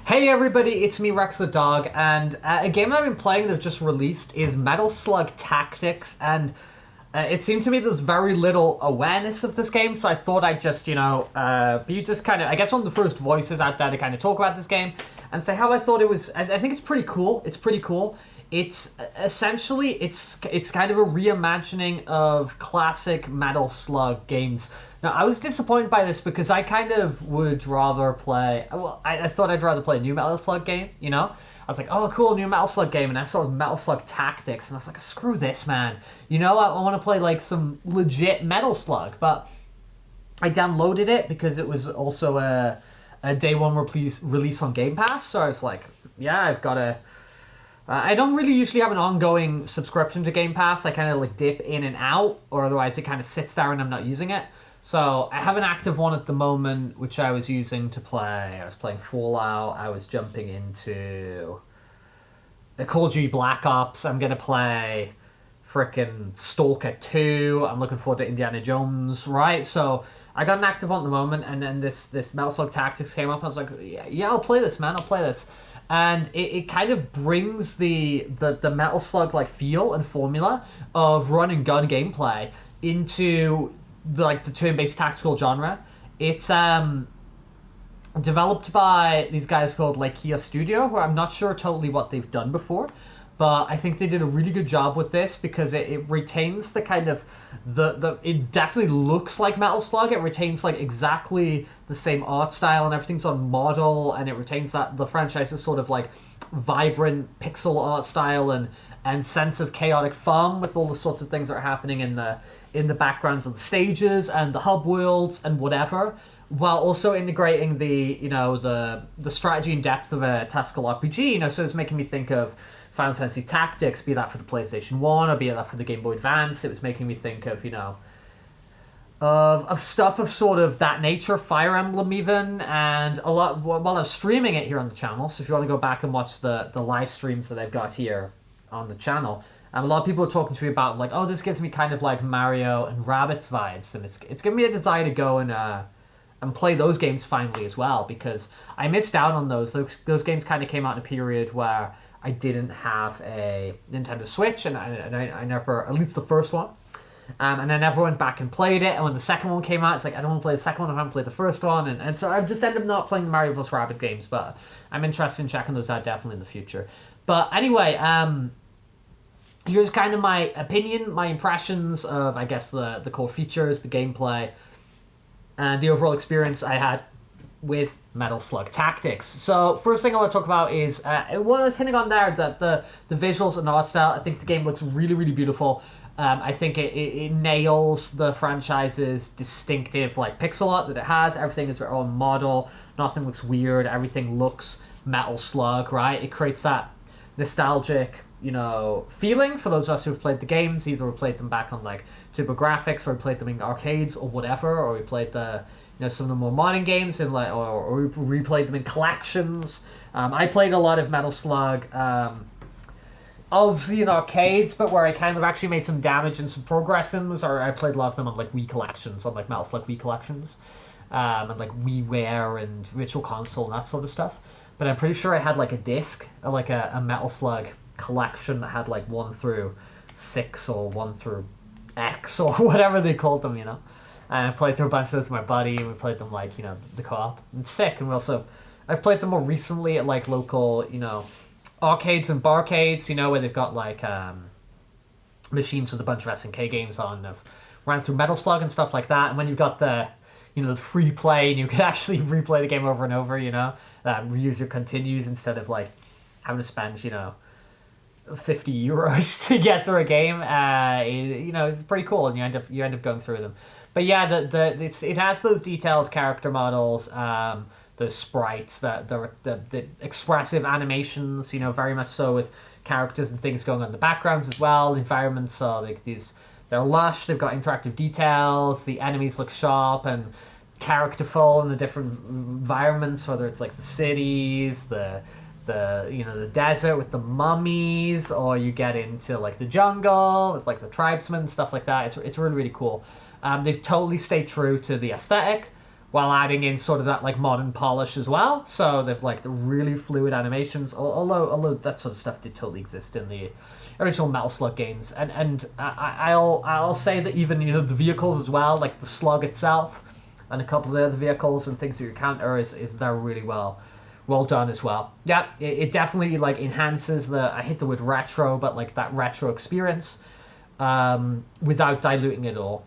Hey everybody, it's me Rex the Dog, and a game that I've been playing that just released is Metal Slug Tactics, and it seemed to me there's very little awareness of this game, so I thought I'd just, be just kind of, I guess, one of the first voices out there to kind of talk about this game, and say how I thought it was. I think it's pretty cool. It's pretty cool. It's essentially, it's kind of a reimagining of classic Metal Slug games. Now, I was disappointed by this because I kind of would rather play... Well, I thought I'd rather play a new Metal Slug game, you know? I was like, oh, cool, new Metal Slug game. And I saw Metal Slug Tactics, and I was like, screw this, man. You know, I want to play, like, some legit Metal Slug. But I downloaded it because it was also a day one release on Game Pass. So I was like, yeah, I've got to... I don't really usually have an ongoing subscription to Game Pass. I kind of, like, dip in and out, or otherwise it kind of sits there and I'm not using it. So I have an active one at the moment, which I was using to play. I was playing Fallout. I was jumping into the Call of Duty Black Ops. I'm going to play frickin' Stalker 2. I'm looking forward to Indiana Jones, right? So I got an active one at the moment, and then this Metal Slug Tactics came up. I was like, yeah, I'll play this, man. I'll play this. And it kind of brings the Metal Slug like feel and formula of run and gun gameplay into the turn-based tactical genre. It's developed by these guys called Kia Studio, who I'm not sure totally what they've done before, but I think they did a really good job with this because it retains the kind of it definitely looks like Metal Slug. It retains like exactly the same art style and everything's on model, and it retains that the franchise's sort of like vibrant pixel art style and sense of chaotic fun with all the sorts of things that are happening in the backgrounds of the stages and the hub worlds and whatever, while also integrating the strategy and depth of a tactical RPG. So it's making me think of Final Fantasy Tactics, be that for the PlayStation 1 or be that for the Game Boy Advance. It was making me think of of stuff of sort of that nature, Fire Emblem even, and a lot while I was streaming it here on the channel. So if you want to go back and watch the live streams that I've got here on the channel, a lot of people are talking to me about like, oh, this gives me kind of like Mario and Rabbids vibes, and it's giving me a desire to go and play those games finally as well, because I missed out on those. Those games kind of came out in a period where I didn't have a Nintendo Switch, and I never, at least the first one, and I never went back and played it. And when the second one came out, it's like, I don't want to play the second one, I haven't played the first one, and so I've just ended up not playing the Mario plus Rabbids games, but I'm interested in checking those out definitely in the future. But anyway, here's kind of my opinion, my impressions of, I guess, the core features, the gameplay, and the overall experience I had with Metal Slug Tactics. So first thing I want to talk about is, it was hinting on there that the visuals and art style, I think the game looks really, really beautiful. I think it nails the franchise's distinctive like pixel art that it has. Everything is their own model. Nothing looks weird. Everything looks Metal Slug, right? It creates that nostalgic, feeling for those of us who've played the games. Either we played them back on like TurboGrafx, or we played them in arcades or whatever, or we played some of the more modern games in or we replayed them in collections. I played a lot of Metal Slug, obviously in arcades, but where I kind of actually made some damage and some progress in was, or I played a lot of them on like Wii collections, on like Metal Slug Wii collections, and like WiiWare and Virtual Console and that sort of stuff. But I'm pretty sure I had like a disc, like a Metal Slug collection that had like 1 through 6 or 1 through X or whatever they called them, And I played through a bunch of those with my buddy, and we played them like, the co-op. It's sick. And I've played them more recently at like local, arcades and barcades, where they've got like machines with a bunch of SNK games on. I've ran through Metal Slug and stuff like that. And when you've got the free play, and you can actually replay the game over and over, reuser continues instead of like having to spend, 50 euros to get through a game. It's pretty cool, and you end up going through them. But yeah, it has those detailed character models, those sprites, the expressive animations, very much so, with characters and things going on in the backgrounds as well. The environments are like they're lush, they've got interactive details, the enemies look sharp and characterful in the different environments, whether it's like the cities, the desert with the mummies, or you get into like the jungle with like the tribesmen, stuff like that. It's really, really cool. They've totally stayed true to the aesthetic while adding in sort of that like modern polish as well. So they've like the really fluid animations, although that sort of stuff did totally exist in the original Metal Slug games. And I'll say that even, you know, the vehicles as well, like the slug itself and a couple of the other vehicles and things that you counter is they're really well done as well. Yeah, it definitely like enhances I hate the word retro, but like that retro experience without diluting it all.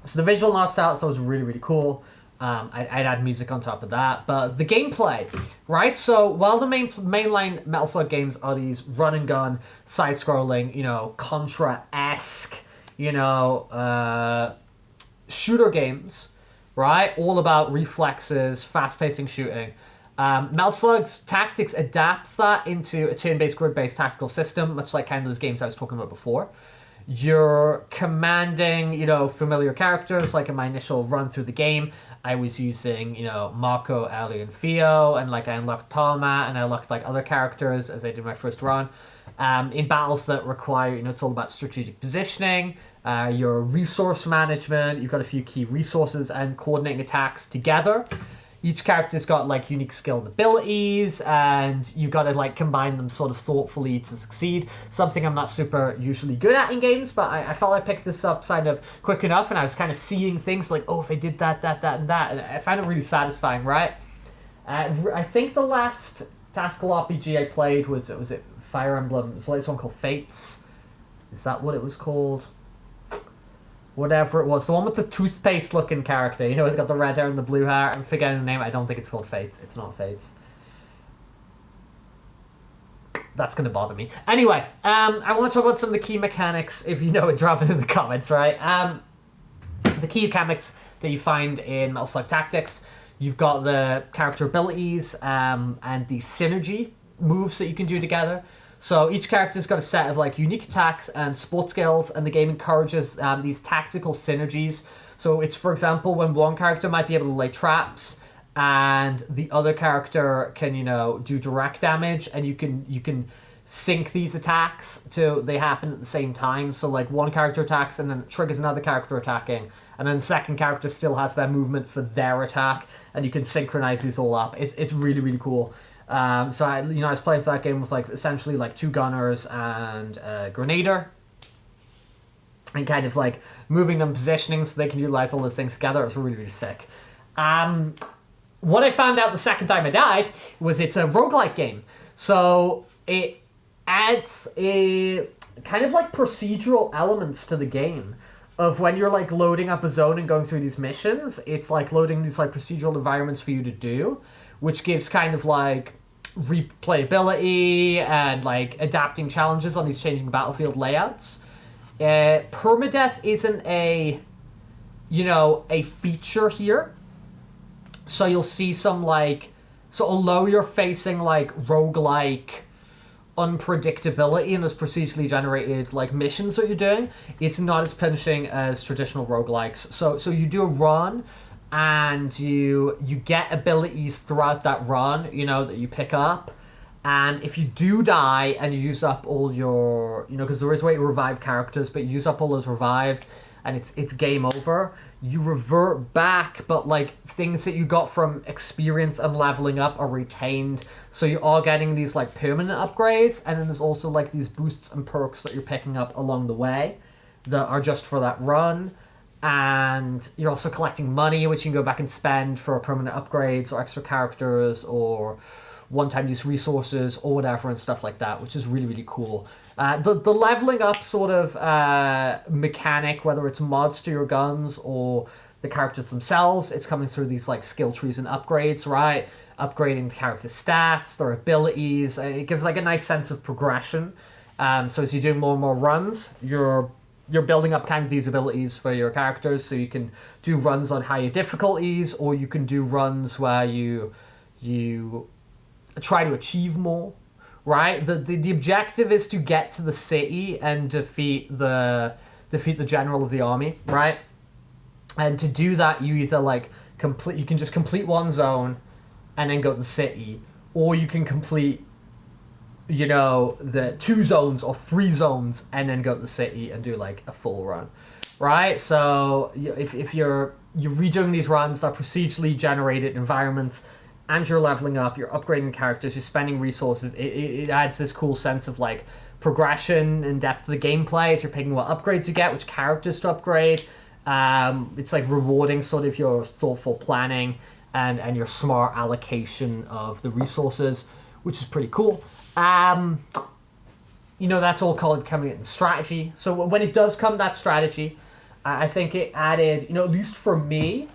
So the visual art style I thought was really, really cool. I'd add music on top of that. But the gameplay, right? So while the mainline Metal Slug games are these run and gun, side-scrolling, you know, Contra-esque, you know, shooter games, right? All about reflexes, fast-pacing shooting. Metal Slug's Tactics adapts that into a turn-based, grid-based tactical system, much like kind of those games I was talking about before. You're commanding, you know, familiar characters. Like in my initial run through the game, I was using, you know, Marco, Ali, and Theo, and like I unlocked Tama, and I unlocked like other characters as I did my first run. In battles that require, you know, it's all about strategic positioning, your resource management. You've got a few key resources and coordinating attacks together. Each character's got like unique skill and abilities, and you've got to like combine them sort of thoughtfully to succeed. Something I'm not super usually good at in games, but I felt I picked this up kind of quick enough, and I was kind of seeing things like, oh, if I did that, and that, and I found it really satisfying, right? I think the last tactical RPG I played was it Fire Emblem? It's like this one called Fates. Is that what it was called? Whatever it was, the one with the toothpaste-looking character, you know, it's got the red hair and the blue hair. I'm forgetting the name. I don't think it's called Fates. It's not Fates. That's going to bother me. Anyway, I want to talk about some of the key mechanics. If you know it, drop it in the comments, right? The key mechanics that you find in Metal Slug Tactics, you've got the character abilities and the synergy moves that you can do together. So each character's got a set of like unique attacks and support skills, and the game encourages these tactical synergies. So it's, for example, when one character might be able to lay traps, and the other character can, you know, do direct damage, and you can sync these attacks to they happen at the same time. So like one character attacks, and then it triggers another character attacking, and then the second character still has their movement for their attack, and you can synchronize these all up. It's really, really cool. So I was playing that game with like essentially like 2 gunners and a grenadier, and kind of like moving them, positioning so they can utilize all those things together. It was really, really sick. What I found out the second time I died was it's a roguelike game. So it adds a kind of like procedural elements to the game of when you're like loading up a zone and going through these missions. It's like loading these like procedural environments for you to do, which gives kind of like replayability and like adapting challenges on these changing battlefield layouts. Permadeath isn't a feature here, so you'll see some like, so although you're facing like roguelike unpredictability in those procedurally generated like missions that you're doing, it's not as punishing as traditional roguelikes. So you do a run, and you get abilities throughout that run, you know, that you pick up. And if you do die and you use up all your, you know, because there is a way to revive characters, but you use up all those revives and it's game over, you revert back, but like things that you got from experience and leveling up are retained. So you are getting these like permanent upgrades, and then there's also like these boosts and perks that you're picking up along the way that are just for that run. And you're also collecting money, which you can go back and spend for permanent upgrades or extra characters or one-time use resources or whatever and stuff like that, which is really, really cool. The leveling up sort of mechanic, whether it's mods to your guns or the characters themselves, it's coming through these like skill trees and upgrades, right? Upgrading the character stats, their abilities. It gives like a nice sense of progression. So as you're doing more and more runs, you're building up kind of these abilities for your characters, so you can do runs on higher difficulties, or you can do runs where you try to achieve more, right? The objective is to get to the city and defeat the general of the army, right? And to do that, you either like you can just complete one zone and then go to the city, or you can complete, you know, the 2 zones or 3 zones and then go to the city and do like a full run, right? So if you're you're redoing these runs, they're procedurally generated environments, and you're leveling up, you're upgrading characters, you're spending resources. It adds this cool sense of like progression and depth of the gameplay as you're picking what upgrades you get, which characters to upgrade. It's like rewarding sort of your thoughtful planning and your smart allocation of the resources, which is pretty cool. That's all called coming in strategy. So when it does come that strategy, I think it added, at least for me,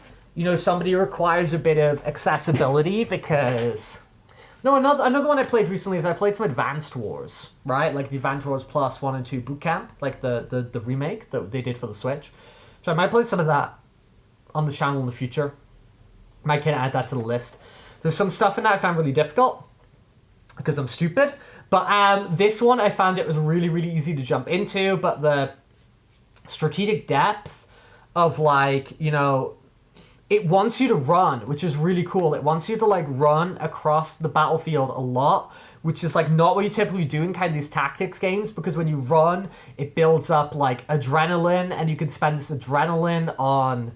somebody who requires a bit of accessibility because... No, another one I played recently is I played some Advanced Wars, right? Like the Advanced Wars Plus 1 and 2 Boot Camp, like the remake that they did for the Switch. So I might play some of that on the channel in the future. Might kind of add that to the list. There's some stuff in that I found really difficult because I'm stupid. But this one I found it was really, really easy to jump into, but the strategic depth of it wants you to run, which is really cool. It wants you to run across the battlefield a lot, which is not what you typically do in kind of these tactics games, because when you run, it builds up adrenaline, and you can spend this adrenaline on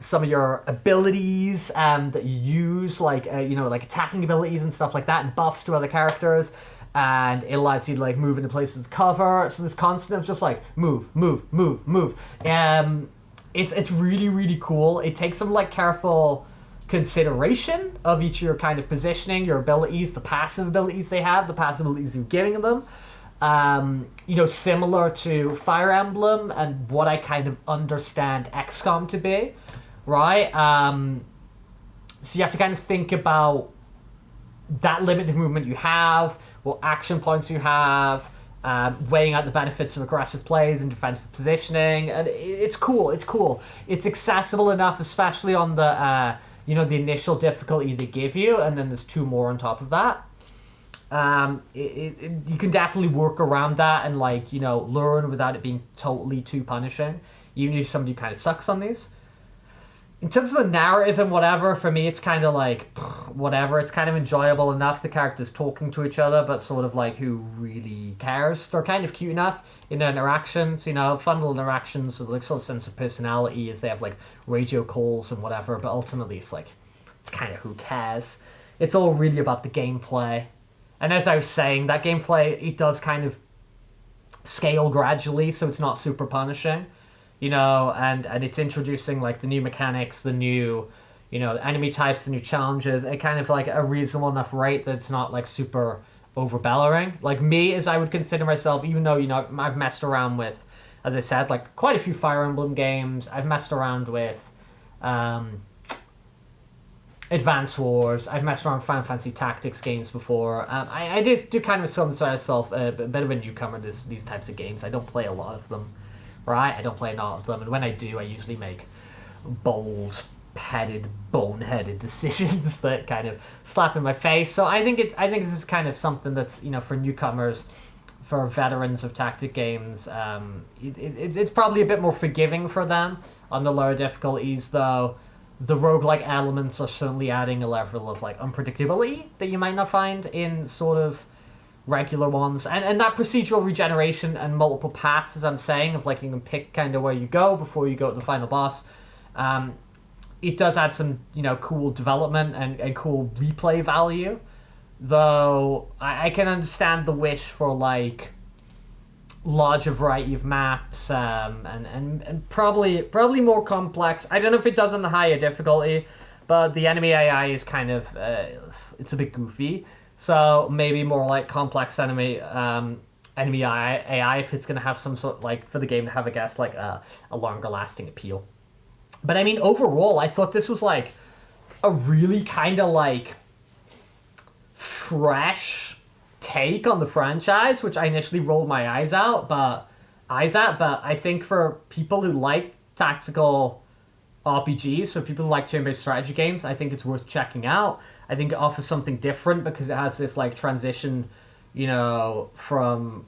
some of your abilities that you use, like attacking abilities and stuff like that, and buffs to other characters. And it allows you to move into places with cover. So this constant of just move. It's really, really cool. It takes some careful consideration of each of your kind of positioning, your abilities, the passive abilities they have, the passive abilities you're giving them. Similar to Fire Emblem and what I kind of understand XCOM to be, right? So you have to kind of think about that limited movement you have, what action points you have, weighing out the benefits of aggressive plays and defensive positioning, and it's cool. It's accessible enough, especially on the the initial difficulty they give you, and then there's 2 more on top of that. You can definitely work around that and learn without it being totally too punishing, even if somebody kind of sucks on these. In terms of the narrative and whatever, for me it's kind of whatever. It's kind of enjoyable enough, the characters talking to each other, but sort of who really cares? They're kind of cute enough in their interactions, fun little interactions with sort of sense of personality as they have radio calls and whatever, but ultimately it's kind of who cares? It's all really about the gameplay. And as I was saying, that gameplay, it does kind of scale gradually, so it's not super punishing, and it's introducing the new mechanics, the new, enemy types, the new challenges at kind of a reasonable enough rate that it's not super overbearing. Me, as I would consider myself, even though, I've messed around with, as I said, quite a few Fire Emblem games. I've messed around with Advance Wars. I've messed around with Final Fantasy Tactics games before. I just do kind of consider myself a bit of a newcomer to these types of games. I don't play a lot of them, right? I don't play a lot of them, and when I do, I usually make boneheaded decisions that kind of slap in my face. So I think this is kind of something that's for newcomers, for veterans of tactic games. It's probably a bit more forgiving for them on the lower difficulties, though. The roguelike elements are certainly adding a level of unpredictability that you might not find in sort of regular ones, and that procedural regeneration and multiple paths, as I'm saying, of you can pick kind of where you go before you go to the final boss. It does add some cool development and cool replay value, though I can understand the wish for larger variety of maps, and probably more complex. I don't know if it does on the higher difficulty, but the enemy AI is kind of it's a bit goofy. So maybe more complex enemy AI if it's gonna have some sort for the game to have, I guess, a longer lasting appeal. But I mean, overall, I thought this was a really kind of fresh take on the franchise, which I initially rolled my eyes at, but I think for people who like tactical RPGs, for people who like turn-based strategy games, I think it's worth checking out. I think it offers something different because it has this transition, from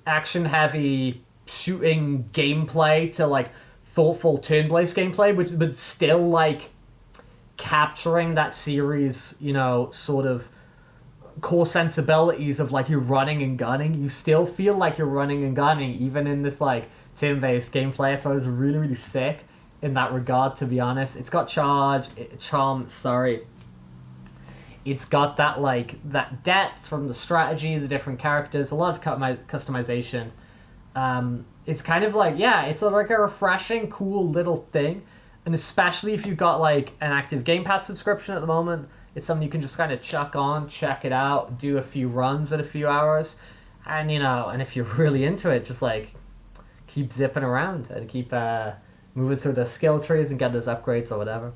action-heavy shooting gameplay to thoughtful turn-based gameplay, which but still capturing that series, sort of core sensibilities of you're running and gunning. You still feel like you're running and gunning even in this turn-based gameplay. I thought it was really, really sick. in that regard, to be honest. It's got charm, sorry. It's got that, like, that depth from the strategy, the different characters, a lot of customization. It's kind of like, yeah, it's like a refreshing, cool little thing. And especially if you've got, like, an active Game Pass subscription at the moment, it's something you can just kind of chuck on, check it out, do a few runs in a few hours. And, you know, and if you're really into it, just, like, keep zipping around and keep moving through the skill trees and get those upgrades or whatever.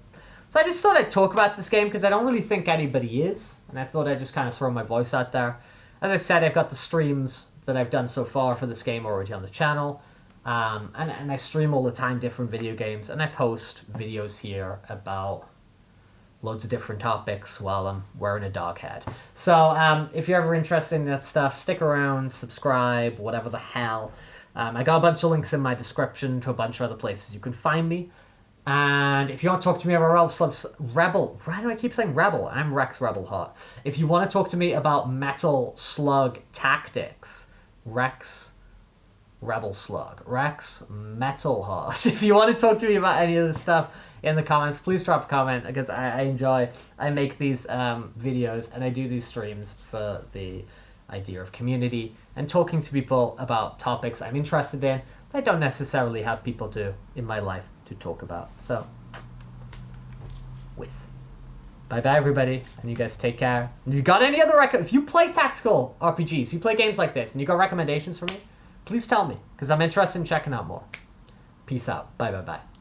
So I just thought I'd talk about this game because I don't really think anybody is. And I thought I'd just kind of throw my voice out there. As I said, I've got the streams that I've done so far for this game already on the channel. And I stream all the time different video games. And I post videos here about loads of different topics while I'm wearing a dog head. So if you're ever interested in that stuff, stick around, subscribe, whatever the hell. I got a bunch of links in my description to a bunch of other places you can find me. And if you want to talk to me about Rebel, why do I keep saying Rebel? I'm Rex Rebel Heart. If you want to talk to me about Metal Slug Tactics, Rex Rebel Slug, Rex Metal Heart. If you want to talk to me about any of this stuff in the comments, please drop a comment because I make these videos and I do these streams for the idea of community and talking to people about topics I'm interested in that I don't necessarily have people do in my life to talk about. So, bye-bye everybody, and you guys take care. And you got any other if you play tactical RPGs, you play games like this, and you got recommendations for me, please tell me, because I'm interested in checking out more. Peace out. Bye-bye-bye.